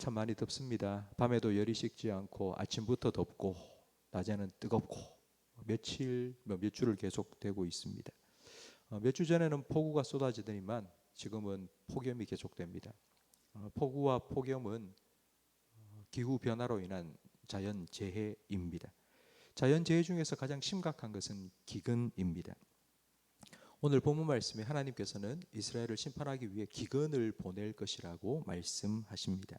참 많이 덥습니다. 밤에도 열이 식지 않고 아침부터 덥고 낮에는 뜨겁고 몇 주를 계속되고 있습니다. 몇 주 전에는 폭우가 쏟아지더니만 지금은 폭염이 계속됩니다. 폭우와 폭염은 기후 변화로 인한 자연 재해입니다. 자연 재해 중에서 가장 심각한 것은 기근입니다. 오늘 본문 말씀에 하나님께서는 이스라엘을 심판하기 위해 기근을 보낼 것이라고 말씀하십니다.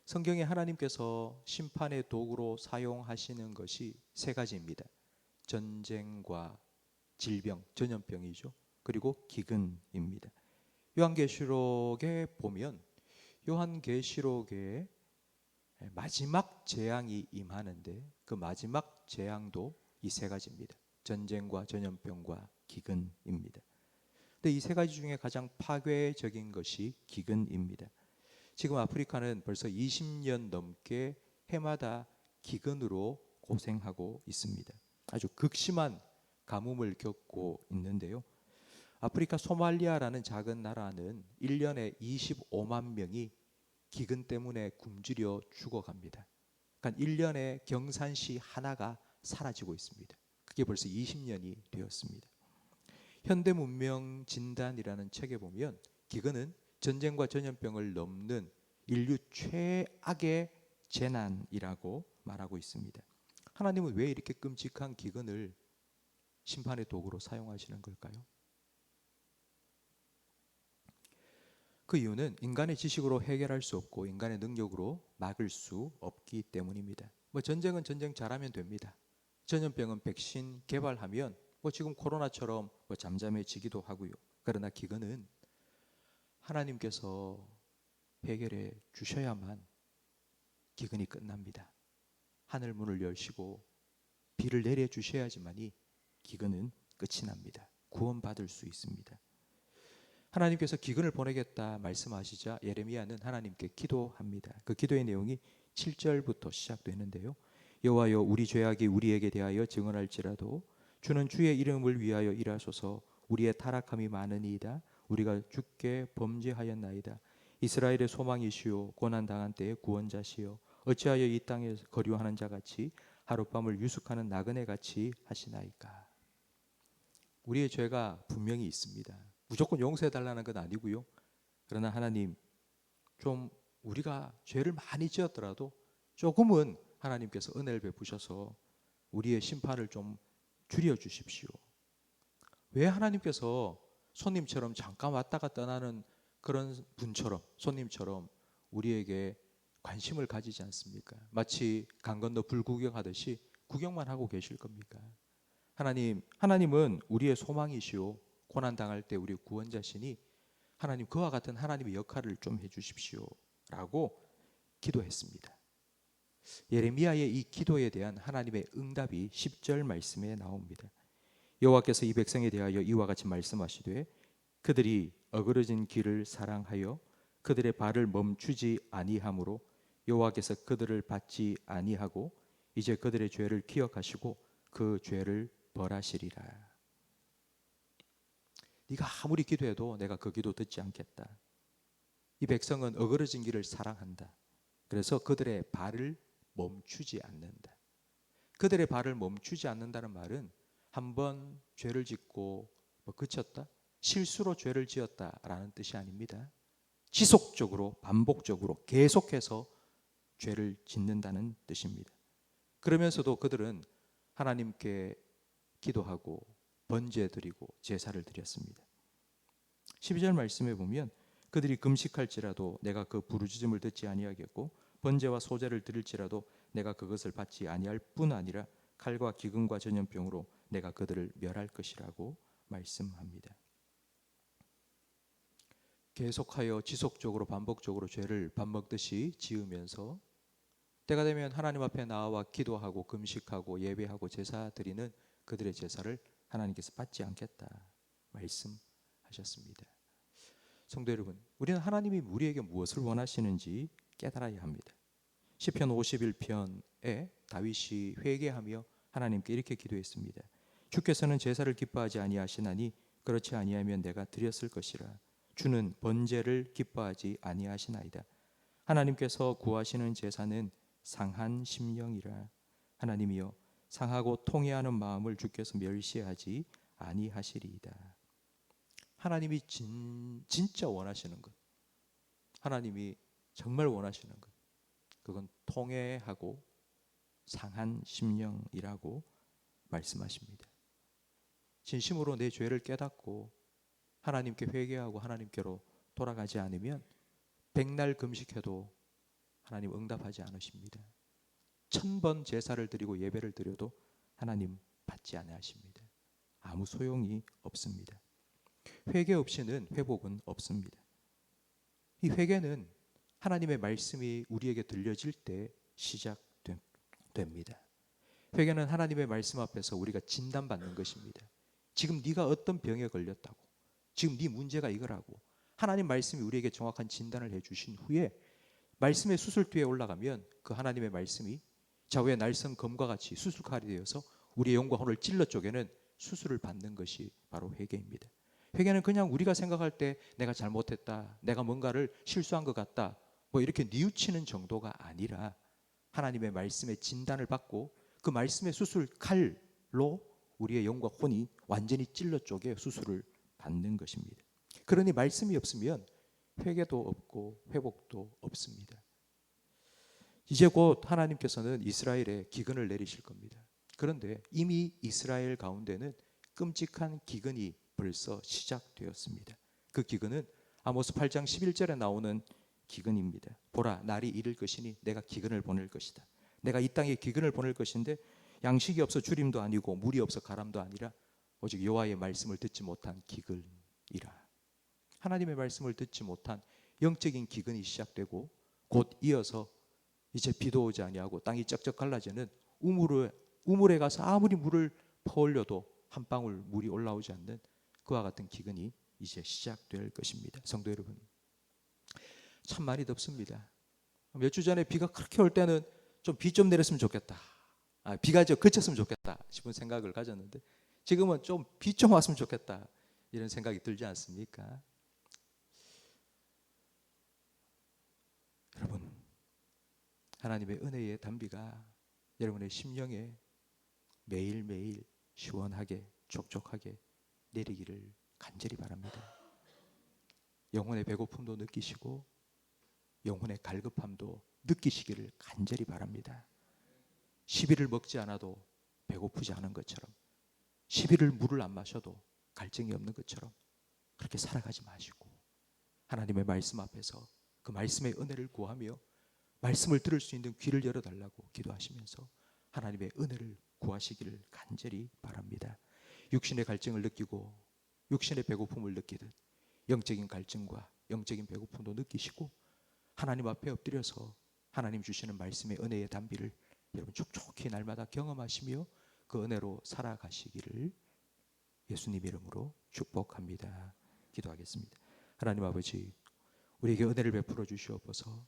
성경에 하나님께서 심판의 도구로 사용하시는 것이 세 가지입니다. 전쟁과 질병, 전염병이죠. 그리고 기근입니다. 요한계시록에 보면 요한계시록에 마지막 재앙이 임하는데 그 마지막 재앙도 이 세 가지입니다. 전쟁과 전염병과 기근입니다. 근데 이 세 가지 중에 가장 파괴적인 것이 기근입니다. 지금 아프리카는 벌써 20년 넘게 해마다 기근으로 고생하고 있습니다. 아주 극심한 가뭄을 겪고 있는데요. 아프리카 소말리아라는 작은 나라는 1년에 25만 명이 기근 때문에 굶주려 죽어갑니다. 그러니까 1년에 경산시 하나가 사라지고 있습니다. 그게 벌써 20년이 되었습니다. 현대문명 진단이라는 책에 보면 기근은 전쟁과 전염병을 넘는 인류 최악의 재난이라고 말하고 있습니다. 하나님은 왜 이렇게 끔찍한 기근을 심판의 도구로 사용하시는 걸까요? 그 이유는 인간의 지식으로 해결할 수 없고 인간의 능력으로 막을 수 없기 때문입니다. 전쟁은 전쟁 잘하면 됩니다. 전염병은 백신 개발하면 지금 코로나처럼 잠잠해지기도 하고요. 그러나 기근은 하나님께서 해결해 주셔야만 기근이 끝납니다. 하늘 문을 여시고 비를 내려 주셔야지만이 기근은 끝이 납니다. 구원받을 수 있습니다. 하나님께서 기근을 보내겠다 말씀하시자 예레미야는 하나님께 기도합니다. 그 기도의 내용이 7절부터 시작되는데요. 여호와여, 우리 죄악이 우리에게 대하여 증언할지라도 주는 주의 이름을 위하여 일하소서. 우리의 타락함이 많으니이다. 우리가 주께 범죄하였나이다. 이스라엘의 소망이시오 고난당한 때의 구원자시여, 어찌하여 이 땅에 거류하는 자같이 하룻밤을 유숙하는 나그네 같이 하시나이까. 우리의 죄가 분명히 있습니다. 무조건 용서해 달라는 건 아니고요. 그러나 하나님, 좀 우리가 죄를 많이 지었더라도 조금은 하나님께서 은혜를 베푸셔서 우리의 심판을 좀 줄여 주십시오. 왜 하나님께서 손님처럼 잠깐 왔다가 떠나는 그런 분처럼, 손님처럼 우리에게 관심을 가지지 않습니까? 마치 강 건너 불구경하듯이 구경만 하고 계실 겁니까? 하나님은 우리의 소망이시오 고난당할 때 우리 구원자시니 하나님, 그와 같은 하나님의 역할을 좀 해주십시오 라고 기도했습니다. 예레미야의 이 기도에 대한 하나님의 응답이 10절 말씀에 나옵니다. 여호와께서 이 백성에 대하여 이와 같이 말씀하시되 그들이 어그러진 길을 사랑하여 그들의 발을 멈추지 아니하므로 여호와께서 그들을 받지 아니하고 이제 그들의 죄를 기억하시고 그 죄를 벌하시리라. 네가 아무리 기도해도 내가 그 기도 듣지 않겠다. 이 백성은 어그러진 길을 사랑한다. 그래서 그들의 발을 멈추지 않는다. 그들의 발을 멈추지 않는다는 말은 한번 죄를 짓고 그쳤다, 실수로 죄를 지었다라는 뜻이 아닙니다. 지속적으로 반복적으로 계속해서 죄를 짓는다는 뜻입니다. 그러면서도 그들은 하나님께 기도하고 번제드리고 제사를 드렸습니다. 12절 말씀에 보면 그들이 금식할지라도 내가 그 부르짖음을 듣지 아니하겠고 번제와 소제를 드릴지라도 내가 그것을 받지 아니할 뿐 아니라 칼과 기근과 전염병으로 내가 그들을 멸할 것이라고 말씀합니다. 계속하여 지속적으로 반복적으로 죄를 밥 먹듯이 지으면서 때가 되면 하나님 앞에 나와 기도하고 금식하고 예배하고 제사 드리는 그들의 제사를 하나님께서 받지 않겠다 말씀하셨습니다. 성도 여러분, 우리는 하나님이 우리에게 무엇을 원하시는지 깨달아야 합니다. 시편 51편에 다윗이 회개하며 하나님께 이렇게 기도했습니다. 주께서는 제사를 기뻐하지 아니하시나니 그렇지 아니하면 내가 드렸을 것이라. 주는 번제를 기뻐하지 아니하시나이다. 하나님께서 구하시는 제사는 상한 심령이라. 하나님이여 상하고 통회하는 마음을 주께서 멸시하지 아니하시리이다. 하나님이 진짜 원하시는 것, 하나님이 정말 원하시는 것, 그건 통회하고 상한 심령이라고 말씀하십니다. 진심으로 내 죄를 깨닫고 하나님께 회개하고 하나님께로 돌아가지 않으면 백날 금식해도 하나님 응답하지 않으십니다. 1000번 제사를 드리고 예배를 드려도 하나님 받지 않으십니다. 아무 소용이 없습니다. 회개 없이는 회복은 없습니다. 이 회개는 하나님의 말씀이 우리에게 들려질 때 시작됩니다. 회개는 하나님의 말씀 앞에서 우리가 진단받는 것입니다. 지금 네가 어떤 병에 걸렸다고, 지금 네 문제가 이거라고 하나님 말씀이 우리에게 정확한 진단을 해주신 후에 말씀의 수술뒤에 올라가면 그 하나님의 말씀이 좌우의 날선 검과 같이 수술칼이 되어서 우리의 영과 혼을 찔러 쪼개는 수술을 받는 것이 바로 회개입니다. 회개는 그냥 우리가 생각할 때 내가 잘못했다, 내가 뭔가를 실수한 것 같다, 뭐 이렇게 뉘우치는 정도가 아니라 하나님의 말씀의 진단을 받고 그 말씀의 수술 칼로 우리의 영과 혼이 완전히 찔러 쪼개 수술을 받는 것입니다. 그러니 말씀이 없으면 회개도 없고 회복도 없습니다. 이제 곧 하나님께서는 이스라엘에 기근을 내리실 겁니다. 그런데 이미 이스라엘 가운데는 끔찍한 기근이 벌써 시작되었습니다. 그 기근은 아모스 8장 11절에 나오는 기근입니다. 보라, 날이 이를 것이니 내가 기근을 보낼 것이다. 내가 이 땅에 기근을 보낼 것인데 양식이 없어 주림도 아니고 물이 없어 가람도 아니라 오직 여호와의 말씀을 듣지 못한 기근이라. 하나님의 말씀을 듣지 못한 영적인 기근이 시작되고 곧 이어서 이제 비도 오지 아니하고 땅이 쩍쩍 갈라지는 우물에 가서 아무리 물을 퍼올려도 한 방울 물이 올라오지 않는 그와 같은 기근이 이제 시작될 것입니다. 성도 여러분, 참 많이 덥습니다. 몇 주 전에 비가 그렇게 올 때는 좀 비 좀 내렸으면 좋겠다, 비가 좀 그쳤으면 좋겠다 싶은 생각을 가졌는데 지금은 좀 비 좀 왔으면 좋겠다 이런 생각이 들지 않습니까? 여러분, 하나님의 은혜의 단비가 여러분의 심령에 매일매일 시원하게 촉촉하게 내리기를 간절히 바랍니다. 영혼의 배고픔도 느끼시고 영혼의 갈급함도 느끼시기를 간절히 바랍니다. 10일을 먹지 않아도 배고프지 않은 것처럼, 10일을 물을 안 마셔도 갈증이 없는 것처럼 그렇게 살아가지 마시고 하나님의 말씀 앞에서 그 말씀의 은혜를 구하며 말씀을 들을 수 있는 귀를 열어달라고 기도하시면서 하나님의 은혜를 구하시기를 간절히 바랍니다. 육신의 갈증을 느끼고 육신의 배고픔을 느끼듯 영적인 갈증과 영적인 배고픔도 느끼시고 하나님 앞에 엎드려서 하나님 주시는 말씀의 은혜의 단비를 여러분 촉촉히 날마다 경험하시며 그 은혜로 살아가시기를 예수님 이름으로 축복합니다. 기도하겠습니다. 하나님 아버지, 우리에게 은혜를 베풀어 주시옵소서.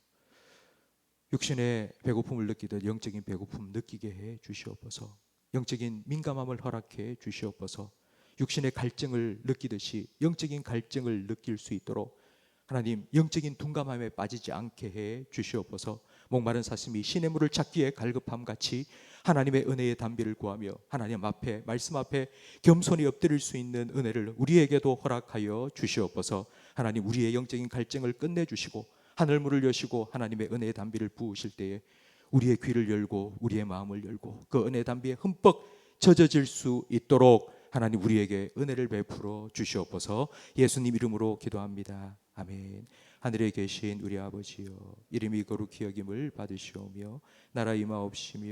육신의 배고픔을 느끼듯 영적인 배고픔 느끼게 해 주시옵소서. 영적인 민감함을 허락해 주시옵소서. 육신의 갈증을 느끼듯이 영적인 갈증을 느낄 수 있도록 하나님 영적인 둔감함에 빠지지 않게 해 주시옵소서. 목마른 사슴이 시냇 물을 찾기에 갈급함 같이 하나님의 은혜의 단비를 구하며 하나님 앞에 말씀 앞에 겸손히 엎드릴 수 있는 은혜를 우리에게도 허락하여 주시옵소서. 하나님 우리의 영적인 갈증을 끝내주시고 하늘문을 여시고 하나님의 은혜의 단비를 부으실 때에 우리의 귀를 열고 우리의 마음을 열고 그 은혜의 단비에 흠뻑 젖어질 수 있도록 하나님 우리에게 은혜를 베풀어 주시옵소서. 예수님 이름으로 기도합니다. 아멘. 하늘에 계신 우리 아버지여, 이름이 거룩히 여김을 받으시오며 나라 임하옵시며